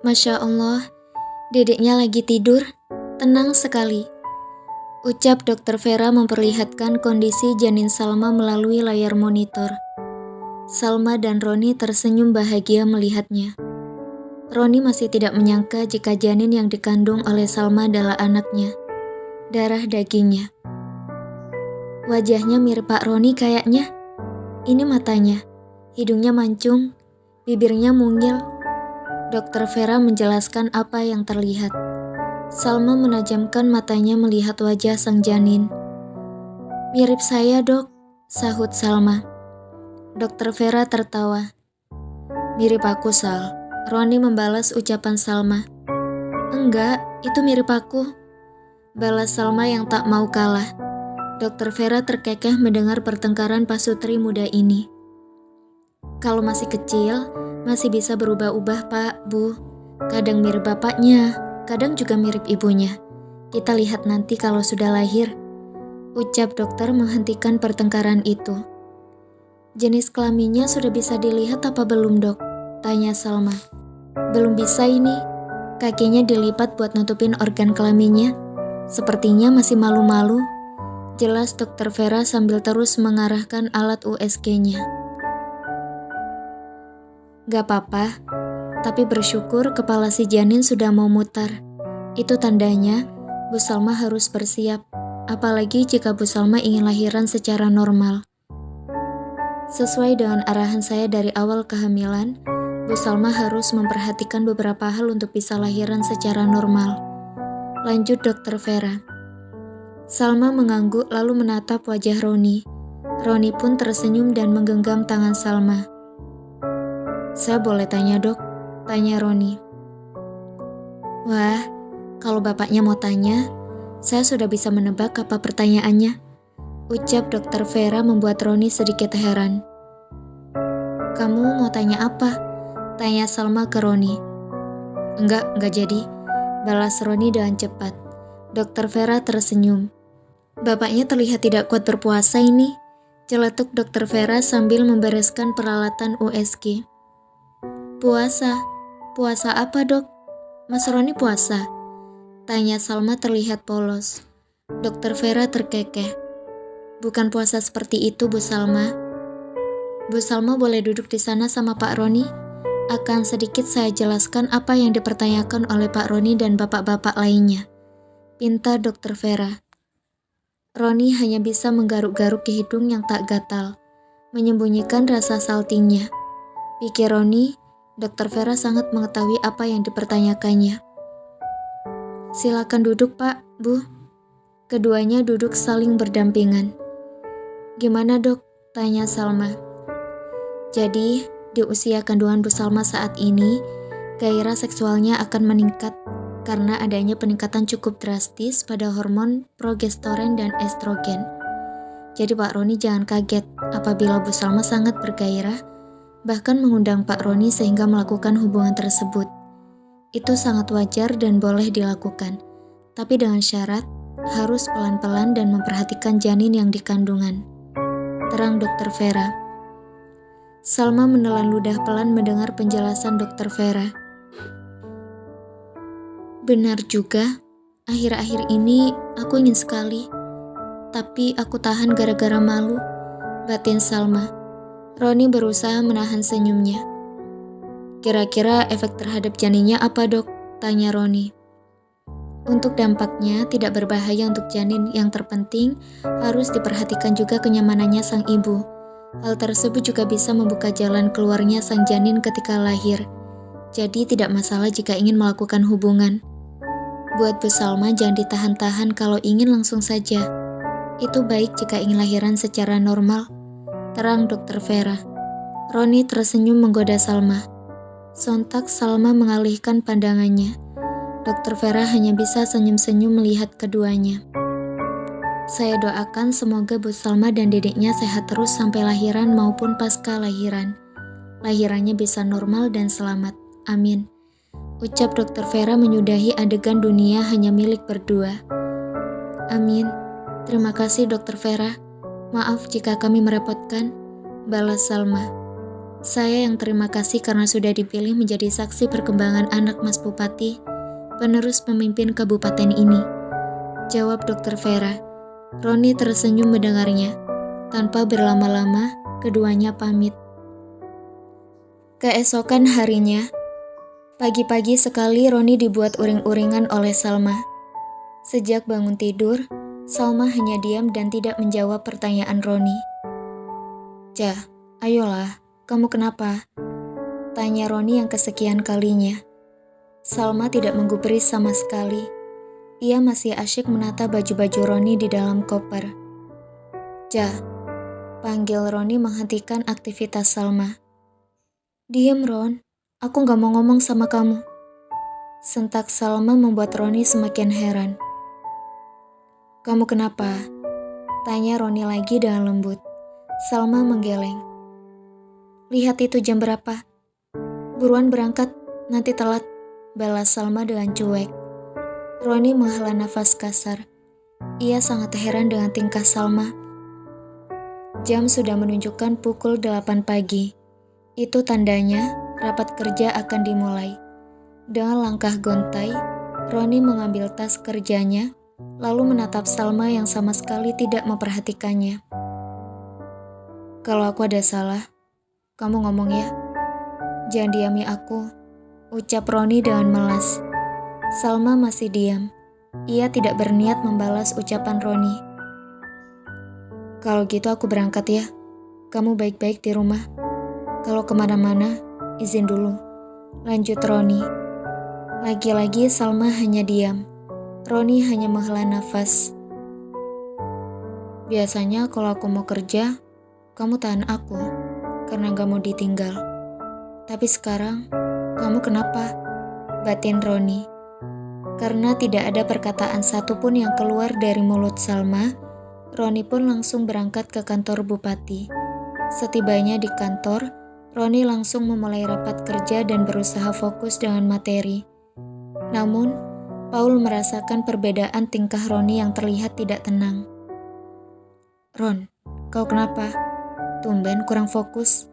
Masya Allah, dedeknya lagi tidur, tenang sekali. Ucap Dokter Vera memperlihatkan kondisi janin Salma melalui layar monitor. Salma dan Roni tersenyum bahagia melihatnya. Roni masih tidak menyangka jika janin yang dikandung oleh Salma adalah anaknya, darah dagingnya. Wajahnya mirip Pak Roni kayaknya. Ini matanya, hidungnya mancung, bibirnya mungil. Dokter Vera menjelaskan apa yang terlihat. Salma menajamkan matanya melihat wajah sang janin. "Mirip saya, Dok," sahut Salma. Dokter Vera tertawa. "Mirip aku, Sal," Roni membalas ucapan Salma. "Enggak, itu mirip aku," balas Salma yang tak mau kalah. Dokter Vera terkekeh mendengar pertengkaran pasutri muda ini. "Kalau masih kecil, masih bisa berubah-ubah, Pak, Bu. Kadang mirip bapaknya, kadang juga mirip ibunya. Kita lihat nanti kalau sudah lahir," ucap dokter menghentikan pertengkaran itu. "Jenis kelaminnya sudah bisa dilihat apa belum, Dok?" tanya Salma. "Belum bisa ini. Kakinya dilipat buat nutupin organ kelaminnya. Sepertinya masih malu-malu," jelas Dokter Vera sambil terus mengarahkan alat USG-nya. "Gak apa-apa, tapi bersyukur kepala si janin sudah mau mutar. Itu tandanya Bu Salma harus bersiap, apalagi jika Bu Salma ingin lahiran secara normal. Sesuai dengan arahan saya dari awal kehamilan, Bu Salma harus memperhatikan beberapa hal untuk bisa lahiran secara normal," lanjut Dokter Vera. Salma mengangguk lalu menatap wajah Roni. Roni pun tersenyum dan menggenggam tangan Salma. "Saya boleh tanya, Dok?" tanya Roni. "Wah, kalau bapaknya mau tanya, saya sudah bisa menebak apa pertanyaannya," ucap Dokter Vera membuat Roni sedikit heran. "Kamu mau tanya apa?" tanya Salma ke Roni. Enggak jadi," balas Roni dengan cepat. Dokter Vera tersenyum. "Bapaknya terlihat tidak kuat berpuasa ini," celetuk Dokter Vera sambil membereskan peralatan USG. "Puasa? Puasa apa, Dok? Mas Roni puasa?" tanya Salma terlihat polos. Dokter Vera terkekeh. "Bukan puasa seperti itu, Bu Salma." "Bu Salma boleh duduk di sana sama Pak Roni? Akan sedikit saya jelaskan apa yang dipertanyakan oleh Pak Roni dan bapak-bapak lainnya," pinta Dokter Vera. Roni hanya bisa menggaruk-garuk ke hidung yang tak gatal, menyembunyikan rasa saltingnya. Pikir Roni, Dokter Vera sangat mengetahui apa yang dipertanyakannya. "Silakan duduk, Pak, Bu." Keduanya duduk saling berdampingan. "Gimana, Dok?" tanya Salma. "Jadi, di usia kandungan Bu Salma saat ini, gairah seksualnya akan meningkat karena adanya peningkatan cukup drastis pada hormon progesteron dan estrogen. Jadi Pak Roni jangan kaget apabila Bu Salma sangat bergairah, bahkan mengundang Pak Roni sehingga melakukan hubungan tersebut. Itu sangat wajar dan boleh dilakukan, tapi dengan syarat harus pelan-pelan dan memperhatikan janin yang dikandungan," terang Dokter Vera. Salma menelan ludah pelan mendengar penjelasan Dokter Vera. "Benar juga, akhir-akhir ini aku ingin sekali, tapi aku tahan gara-gara malu," batin Salma. Roni berusaha menahan senyumnya. "Kira-kira efek terhadap janinnya apa, Dok?" tanya Roni. "Untuk dampaknya tidak berbahaya untuk janin, yang terpenting harus diperhatikan juga kenyamanannya sang ibu. Hal tersebut juga bisa membuka jalan keluarnya sang janin ketika lahir. Jadi tidak masalah jika ingin melakukan hubungan. Buat Bu Salma jangan ditahan-tahan kalau ingin langsung saja. Itu baik jika ingin lahiran secara normal," terang Dokter Vera. Roni tersenyum menggoda Salma. Sontak Salma mengalihkan pandangannya. Dokter Vera hanya bisa senyum-senyum melihat keduanya. "Saya doakan semoga Bu Salma dan dedeknya sehat terus sampai lahiran maupun pasca lahiran. Lahirannya bisa normal dan selamat. Amin," ucap Dokter Vera menyudahi adegan dunia hanya milik berdua. "Amin. Terima kasih Dokter Vera. Maaf jika kami merepotkan," balas Salma. Saya yang terima kasih karena sudah dipilih menjadi saksi perkembangan anak Mas Bupati, penerus pemimpin kabupaten ini. Jawab Dr. Vera. Roni tersenyum mendengarnya. Tanpa berlama-lama, keduanya pamit. Keesokan harinya, pagi-pagi sekali Roni dibuat uring-uringan oleh Salma. Sejak bangun tidur, Salma hanya diam dan tidak menjawab pertanyaan Roni. "Jah, ayolah, kamu kenapa?" tanya Roni yang kesekian kalinya. Salma tidak menggubris sama sekali. Ia masih asyik menata baju-baju Roni di dalam koper. "Jah," panggil Roni menghentikan aktivitas Salma. "Diem Ron, aku gak mau ngomong sama kamu." Sentak Salma membuat Roni semakin heran. "Kamu kenapa?" tanya Roni lagi dengan lembut. Salma menggeleng. "Lihat itu jam berapa. Buruan berangkat, nanti telat," balas Salma dengan cuek. Roni menghela nafas kasar. Ia sangat heran dengan tingkah Salma. Jam sudah menunjukkan pukul 8 pagi. Itu tandanya rapat kerja akan dimulai. Dengan langkah gontai, Roni mengambil tas kerjanya, lalu menatap Salma yang sama sekali tidak memperhatikannya. "Kalau aku ada salah, kamu ngomong ya. Jangan diami aku," ucap Roni dengan melas. Salma masih diam. Ia tidak berniat membalas ucapan Roni. "Kalau gitu aku berangkat ya. Kamu baik-baik di rumah. Kalau kemana-mana, izin dulu," lanjut Roni. Lagi-lagi Salma hanya diam. Roni hanya menghela nafas. "Biasanya kalau aku mau kerja, kamu tahan aku, karena gak mau ditinggal. Tapi sekarang, kamu kenapa?" batin Roni. Karena tidak ada perkataan satupun yang keluar dari mulut Salma, Roni pun langsung berangkat ke kantor bupati. Setibanya di kantor, Roni langsung memulai rapat kerja dan berusaha fokus dengan materi. Namun, Paul merasakan perbedaan tingkah Roni yang terlihat tidak tenang. "Ron, kau kenapa? Tumben kurang fokus?"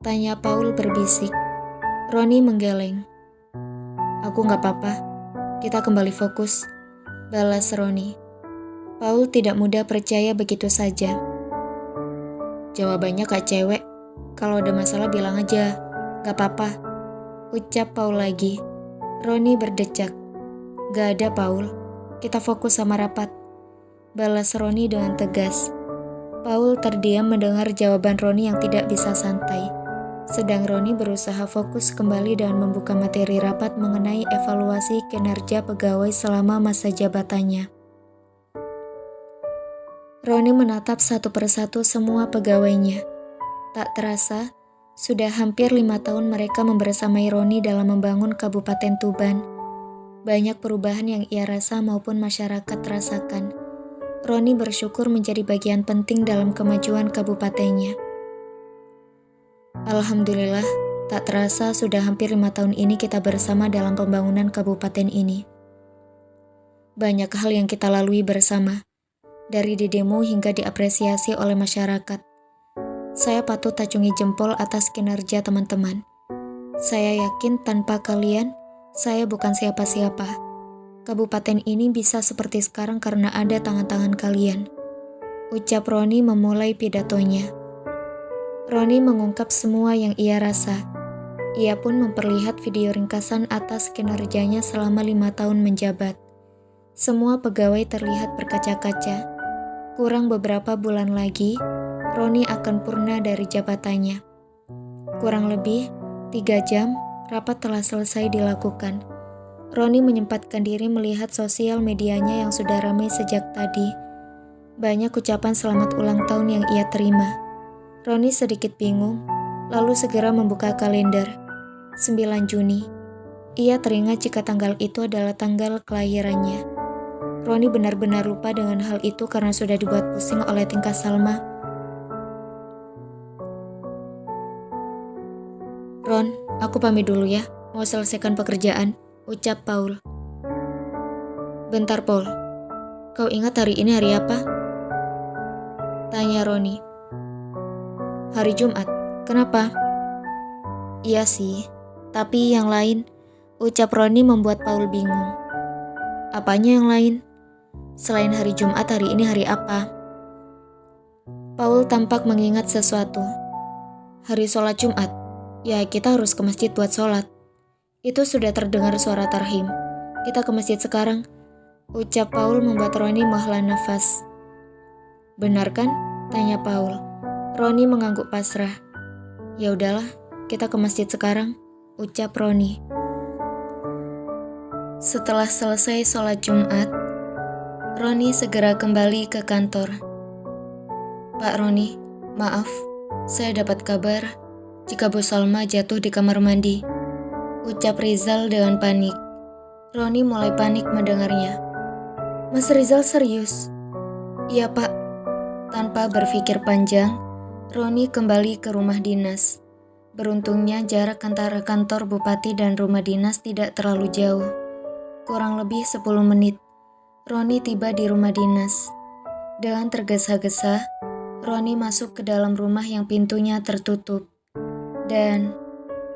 tanya Paul berbisik. Roni menggeleng. "Aku gak apa-apa. Kita kembali fokus," balas Roni. Paul tidak mudah percaya begitu saja. "Jawabannya kayak cewek. Kalau ada masalah bilang aja. Gak apa-apa," ucap Paul lagi. Roni berdecak. "Gak ada Paul. Kita fokus sama rapat," balas Roni dengan tegas. Paul terdiam mendengar jawaban Roni yang tidak bisa santai. Sedang Roni berusaha fokus kembali dan membuka materi rapat mengenai evaluasi kinerja pegawai selama masa jabatannya. Roni menatap satu persatu semua pegawainya. Tak terasa, sudah hampir 5 tahun mereka membersamai Roni dalam membangun Kabupaten Tuban. Banyak perubahan yang ia rasa maupun masyarakat rasakan. Roni bersyukur menjadi bagian penting dalam kemajuan kabupatennya. Alhamdulillah, tak terasa sudah hampir 5 tahun ini kita bersama dalam pembangunan kabupaten ini. Banyak hal yang kita lalui bersama, dari di demo hingga diapresiasi oleh masyarakat. Saya patut acungi jempol atas kinerja teman-teman. Saya yakin tanpa kalian, saya bukan siapa-siapa. Kabupaten ini bisa seperti sekarang karena ada tangan-tangan kalian," ucap Roni memulai pidatonya. Roni mengungkap semua yang ia rasa. Ia pun memperlihat video ringkasan atas kinerjanya selama 5 tahun menjabat. Semua pegawai terlihat berkaca-kaca. Kurang beberapa bulan lagi, Roni akan purna dari jabatannya. Kurang lebih 3 jam, rapat telah selesai dilakukan. Roni menyempatkan diri melihat sosial medianya yang sudah ramai sejak tadi. Banyak ucapan selamat ulang tahun yang ia terima. Roni sedikit bingung, lalu segera membuka kalender. 9 Juni. Ia teringat jika tanggal itu adalah tanggal kelahirannya. Roni benar-benar lupa dengan hal itu karena sudah dibuat pusing oleh tingkah Salma. "Ron, aku pamit dulu ya, mau selesaikan pekerjaan," ucap Paul. "Bentar Paul, kau ingat hari ini hari apa?" tanya Roni. "Hari Jumat, kenapa?" Iya sih, tapi yang lain, ucap Roni membuat Paul bingung. Apanya yang lain? Selain hari Jumat, hari ini hari apa? Paul tampak mengingat sesuatu. Hari sholat Jumat. Ya, kita harus ke masjid buat sholat. Itu sudah terdengar suara tarhim. Kita ke masjid sekarang, ucap Paul membuat Roni menghela nafas. Benar kan? Tanya Paul. Roni mengangguk pasrah. Ya udahlah, kita ke masjid sekarang, ucap Roni. Setelah selesai sholat Jumat, Roni segera kembali ke kantor. Pak Roni, maaf, saya dapat kabar jika Bu Salma jatuh di kamar mandi, ucap Rizal dengan panik. Roni mulai panik mendengarnya. Mas Rizal serius? Iya Pak. Tanpa berpikir panjang, Roni kembali ke rumah dinas. Beruntungnya jarak antara kantor bupati dan rumah dinas tidak terlalu jauh. Kurang lebih 10 menit, Roni tiba di rumah dinas. Dengan tergesa-gesa, Roni masuk ke dalam rumah yang pintunya tertutup. Dan,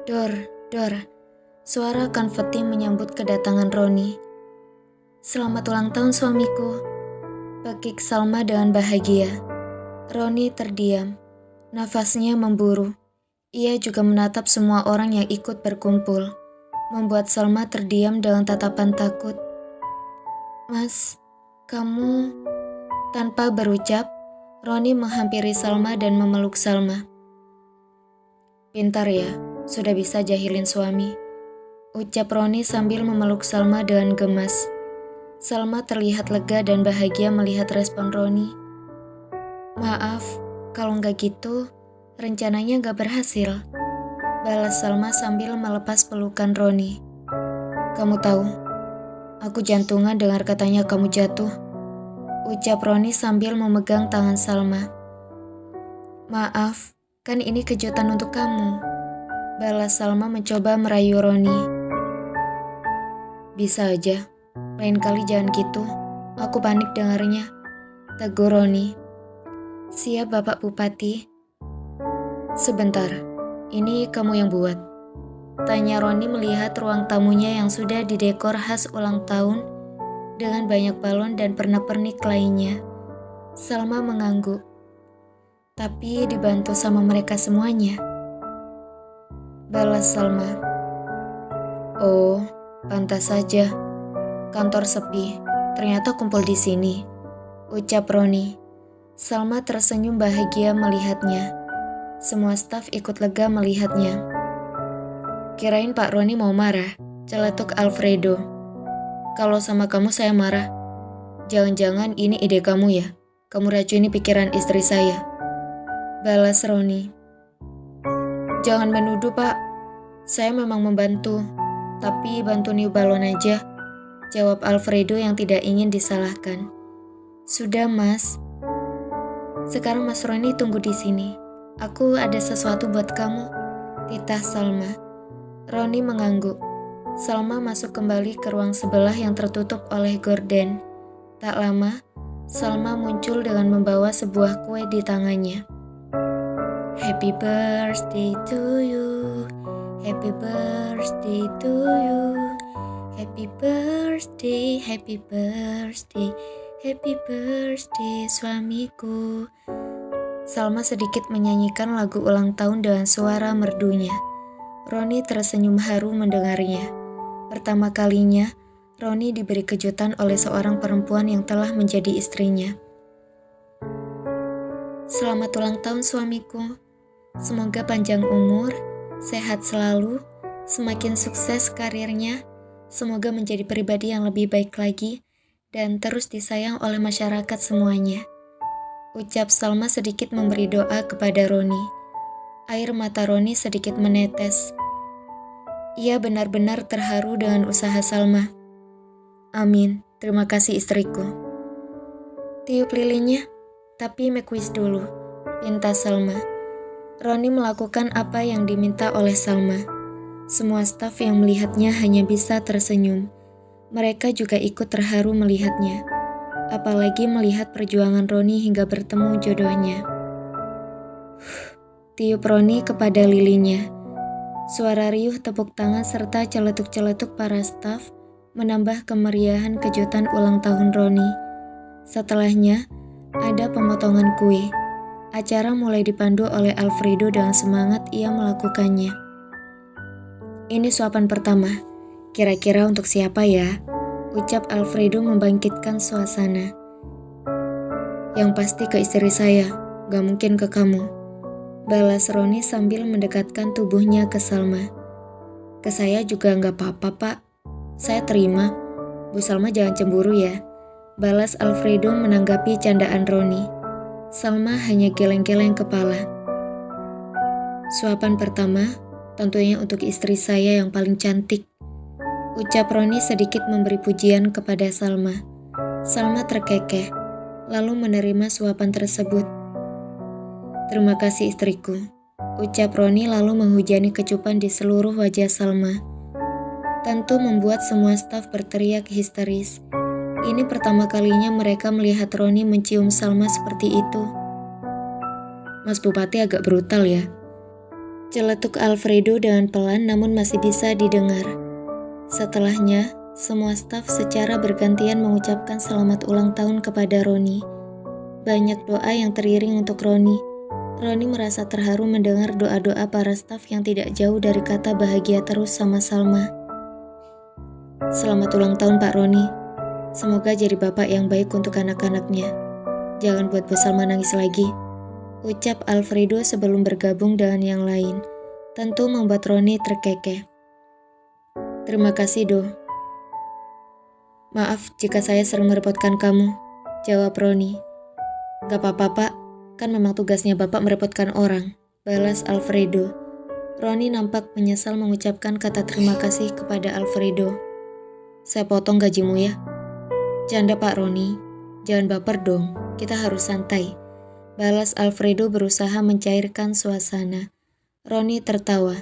dor, suara konfeti menyambut kedatangan Roni. Selamat ulang tahun suamiku, pekik Salma dengan bahagia. Roni terdiam, nafasnya memburu. Ia juga menatap semua orang yang ikut berkumpul, membuat Salma terdiam dengan tatapan takut. Mas, kamu... Tanpa berucap, Roni menghampiri Salma dan memeluk Salma. Pintar ya, sudah bisa jahilin suami, ucap Roni sambil memeluk Salma dengan gemas. Salma terlihat lega dan bahagia melihat respon Roni. Maaf, kalau nggak gitu, rencananya nggak berhasil, balas Salma sambil melepas pelukan Roni. Kamu tahu, aku jantungan dengar katanya kamu jatuh, ucap Roni sambil memegang tangan Salma. Maaf, kan ini kejutan untuk kamu, balas Salma mencoba merayu Roni. Bisa aja, lain kali jangan gitu, aku panik dengarnya, tegur Roni. Siap Bapak Bupati. Sebentar, ini kamu yang buat? Tanya Roni melihat ruang tamunya yang sudah didekor khas ulang tahun dengan banyak balon dan pernak-pernik lainnya. Salma mengangguk. Tapi dibantu sama mereka semuanya, balas Salma. Oh, pantas saja. Kantor sepi, ternyata kumpul di sini, ucap Roni. Salma tersenyum bahagia melihatnya. Semua staf ikut lega melihatnya. Kirain Pak Roni mau marah, celetuk Alfredo. Kalau sama kamu saya marah. Jangan-jangan ini ide kamu ya? Kamu racuni pikiran istri saya, balas Roni. Jangan menuduh Pak, saya memang membantu, tapi bantu niup balon aja, jawab Alfredo yang tidak ingin disalahkan. Sudah Mas. Sekarang Mas Roni tunggu di sini. Aku ada sesuatu buat kamu, titah Salma. Roni mengangguk. Salma masuk kembali ke ruang sebelah yang tertutup oleh gorden. Tak lama, Salma muncul dengan membawa sebuah kue di tangannya. Happy birthday to you, happy birthday to you, happy birthday, happy birthday, happy birthday suamiku. Salma sedikit menyanyikan lagu ulang tahun dengan suara merdunya. Roni tersenyum haru mendengarnya. Pertama kalinya, Roni diberi kejutan oleh seorang perempuan yang telah menjadi istrinya. Selamat ulang tahun suamiku. Semoga panjang umur, sehat selalu, semakin sukses karirnya, semoga menjadi pribadi yang lebih baik lagi, dan terus disayang oleh masyarakat semuanya, ucap Salma sedikit memberi doa kepada Roni. Air mata Roni sedikit menetes. Ia benar-benar terharu dengan usaha Salma. Amin, terima kasih istriku. Tiup lilinnya, tapi make wish dulu, pinta Salma. Roni melakukan apa yang diminta oleh Salma. Semua staf yang melihatnya hanya bisa tersenyum. Mereka juga ikut terharu melihatnya. Apalagi melihat perjuangan Roni hingga bertemu jodohnya. Tiup Roni kepada lilinnya. Suara riuh tepuk tangan serta celetuk-celetuk para staf menambah kemeriahan kejutan ulang tahun Roni. Setelahnya, ada pemotongan kue. Acara mulai dipandu oleh Alfredo dengan semangat ia melakukannya. Ini suapan pertama. Kira-kira untuk siapa ya? Ucap Alfredo membangkitkan suasana. Yang pasti ke istri saya, gak mungkin ke kamu. Balas Roni sambil mendekatkan tubuhnya ke Salma. Ke saya juga gak apa-apa, Pak. Saya terima. Bu Salma jangan cemburu ya. Balas Alfredo menanggapi candaan Roni. Salma hanya geleng-geleng kepala. Suapan pertama, tentunya untuk istri saya yang paling cantik. Ucap Roni sedikit memberi pujian kepada Salma. Salma terkekeh, lalu menerima suapan tersebut. Terima kasih istriku, ucap Roni lalu menghujani kecupan di seluruh wajah Salma. Tentu membuat semua staf berteriak histeris. Ini pertama kalinya mereka melihat Roni mencium Salma seperti itu. Mas Bupati agak brutal ya. Celetuk Alfredo dengan pelan namun masih bisa didengar. Setelahnya, semua staf secara bergantian mengucapkan selamat ulang tahun kepada Roni. Banyak doa yang teriring untuk Roni. Roni merasa terharu mendengar doa-doa para staf yang tidak jauh dari kata bahagia terus sama Salma. Selamat ulang tahun Pak Roni. Semoga jadi bapak yang baik untuk anak-anaknya. Jangan buat Bu Salma nangis lagi. Ucap Alfredo sebelum bergabung dengan yang lain. Tentu membuat Roni terkekeh. Terima kasih, Do. Maaf jika saya sering merepotkan kamu, jawab Roni. Gak apa-apa, Pak. Kan memang tugasnya Bapak merepotkan orang, balas Alfredo. Roni nampak menyesal mengucapkan kata terima kasih kepada Alfredo. Saya potong gajimu ya. Canda Pak Roni, jangan baper dong, kita harus santai. Balas Alfredo berusaha mencairkan suasana. Roni tertawa.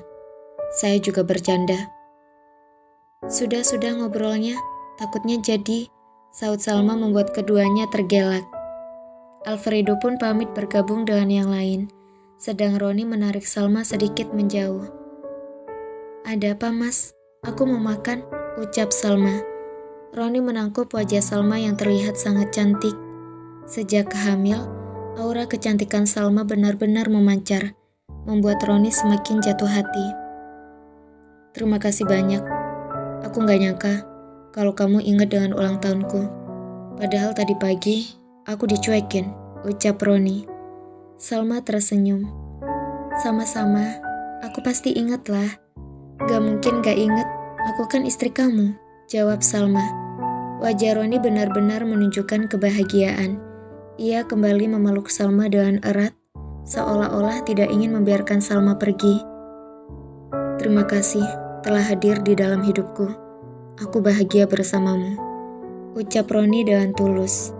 Saya juga bercanda. Sudah ngobrolnya, takutnya jadi, saut Salma membuat keduanya tergelak. Alfredo pun pamit bergabung dengan yang lain, sedang Roni menarik Salma sedikit menjauh. Ada apa mas? Aku mau makan, ucap Salma. Roni menangkup wajah Salma yang terlihat sangat cantik. Sejak hamil, aura kecantikan Salma benar-benar memancar, membuat Roni semakin jatuh hati. Terima kasih banyak. Aku gak nyangka kalau kamu ingat dengan ulang tahunku. Padahal tadi pagi, aku dicuekin, ucap Roni. Salma tersenyum. Sama-sama, aku pasti ingat lah. Gak mungkin gak ingat, aku kan istri kamu, jawab Salma. Wajah Roni benar-benar menunjukkan kebahagiaan. Ia kembali memeluk Salma dengan erat, seolah-olah tidak ingin membiarkan Salma pergi. Terima kasih telah hadir di dalam hidupku. Aku bahagia bersamamu, ucap Roni dengan tulus.